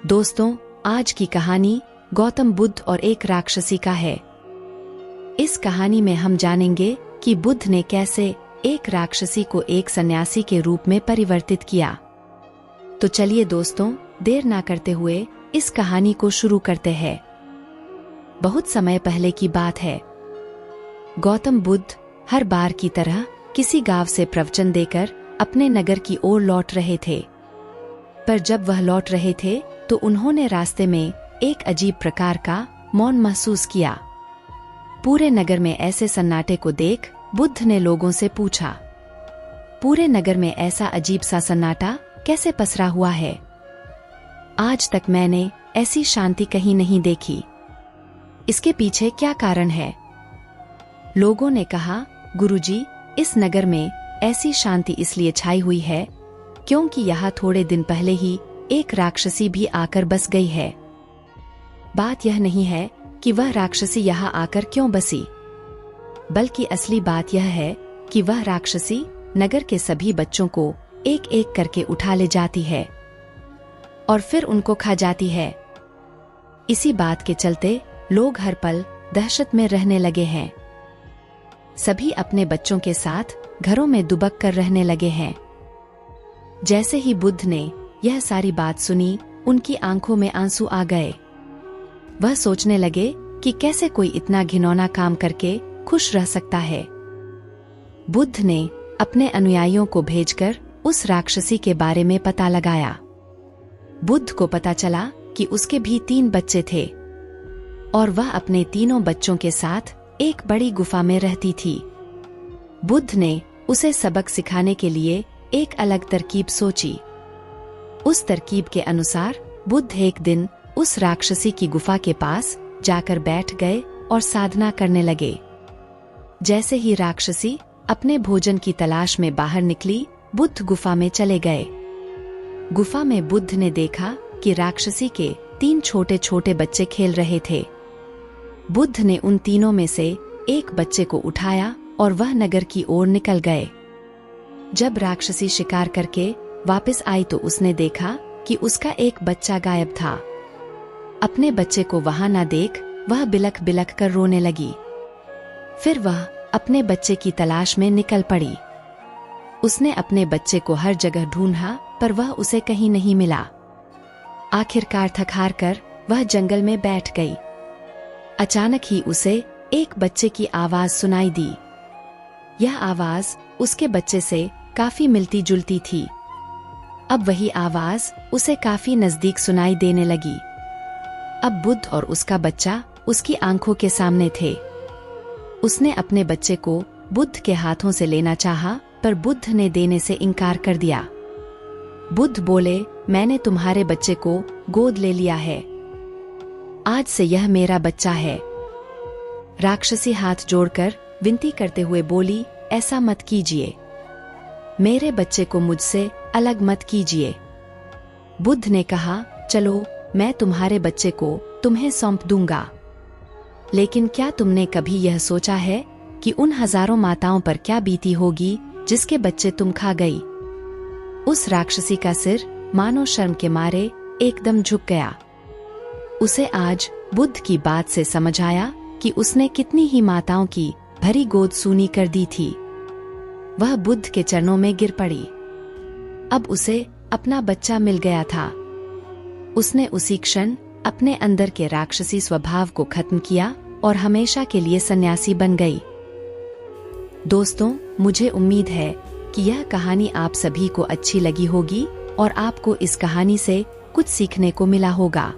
दोस्तों, आज की कहानी गौतम बुद्ध और एक राक्षसी का है। इस कहानी में हम जानेंगे कि बुद्ध ने कैसे एक राक्षसी को एक सन्यासी के रूप में परिवर्तित किया। तो चलिए दोस्तों, देर ना करते हुए इस कहानी को शुरू करते हैं। बहुत समय पहले की बात है। गौतम बुद्ध हर बार की तरह किसी गांव से प्रवचन देकर अपने नगर की ओर लौट रहे थे। पर जब वह लौट रहे थे तो उन्होंने रास्ते में एक अजीब प्रकार का मौन महसूस किया। पूरे नगर में ऐसे सन्नाटे को देख बुद्ध ने लोगों से पूछा, पूरे नगर में ऐसा अजीब सा सन्नाटा कैसे पसरा हुआ है? आज तक मैंने ऐसी शांति कहीं नहीं देखी। इसके पीछे क्या कारण है? लोगों ने कहा, गुरुजी, इस नगर में ऐसी शांति इसलिए छाई हुई है क्योंकि यहाँ थोड़े दिन पहले ही एक राक्षसी भी आकर बस गई है। बात यह नहीं है कि वह राक्षसी यहाँ आकर क्यों बसी, बल्कि असली बात यह है कि वह राक्षसी नगर के सभी बच्चों को एक एक करके उठा ले जाती है और फिर उनको खा जाती है। इसी बात के चलते लोग हर पल दहशत में रहने लगे हैं। सभी अपने बच्चों के साथ घरों में दुबक कर रहने लगे हैं। जैसे ही बुद्ध ने यह सारी बात सुनी, उनकी आंखों में आंसू आ गए। वह सोचने लगे कि कैसे कोई इतना घिनौना काम करके खुश रह सकता है। बुद्ध ने अपने अनुयायियों को भेजकर उस राक्षसी के बारे में पता लगाया। बुद्ध को पता चला कि उसके भी 3 बच्चे थे और वह अपने तीनों बच्चों के साथ एक बड़ी गुफा में रहती थी। बुद्ध ने उसे सबक सिखाने के लिए एक अलग तरकीब सोची। उस तरकीब के अनुसार बुद्ध एक दिन उस राक्षसी की गुफा के पास जाकर बैठ गए और साधना करने लगे। जैसे ही राक्षसी अपने भोजन की तलाश में बाहर निकली, बुद्ध गुफा में चले गए। गुफा में बुद्ध ने देखा कि राक्षसी के 3 छोटे छोटे बच्चे खेल रहे थे। बुद्ध ने उन तीनों में से एक बच्चे को उठाया और वह नगर की ओर निकल गए। जब राक्षसी शिकार करके वापस आई तो उसने देखा कि उसका एक बच्चा गायब था। अपने बच्चे को वहां न देख वह बिलख बिलख कर रोने लगी। फिर वह अपने बच्चे की तलाश में निकल पड़ी। उसने अपने बच्चे को हर जगह ढूंढा पर वह उसे कहीं नहीं मिला। आखिरकार थक हार कर वह जंगल में बैठ गई। अचानक ही उसे एक बच्चे की आवाज सुनाई दी। यह आवाज उसके बच्चे से काफी मिलती जुलती थी। अब वही आवाज उसे काफी नजदीक सुनाई देने लगी। अब बुद्ध और उसका बच्चा उसकी आंखों के सामने थे। उसने अपने बच्चे को बुद्ध के हाथों से लेना चाहा, पर बुद्ध ने देने से इनकार कर दिया। बुद्ध बोले, मैंने तुम्हारे बच्चे को गोद ले लिया है। आज से यह मेरा बच्चा है। राक्षसी हाथ जोड़कर विनती करते हुए बोली, ऐसा मत कीजिए, मेरे बच्चे को मुझसे अलग मत कीजिए। बुद्ध ने कहा, चलो मैं तुम्हारे बच्चे को तुम्हें सौंप दूंगा। लेकिन क्या तुमने कभी यह सोचा है कि उन हजारों माताओं पर क्या बीती होगी जिसके बच्चे तुम खा गई? उस राक्षसी का सिर मानो शर्म के मारे एकदम झुक गया। उसे आज बुद्ध की बात से समझ आया कि उसने कितनी ही माताओं की भरी गोद सूनी कर दी थी। वह बुद्ध के चरणों में गिर पड़ी। अब उसे अपना बच्चा मिल गया था। उसने उसी क्षण अपने अंदर के राक्षसी स्वभाव को खत्म किया और हमेशा के लिए सन्यासी बन गई। दोस्तों, मुझे उम्मीद है कि यह कहानी आप सभी को अच्छी लगी होगी और आपको इस कहानी से कुछ सीखने को मिला होगा।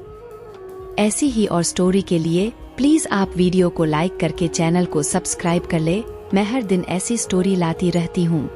ऐसी ही और स्टोरी के लिए प्लीज आप वीडियो को लाइक करके चैनल को सब्सक्राइब कर ले। मैं हर दिन ऐसी स्टोरी लाती रहती हूँ।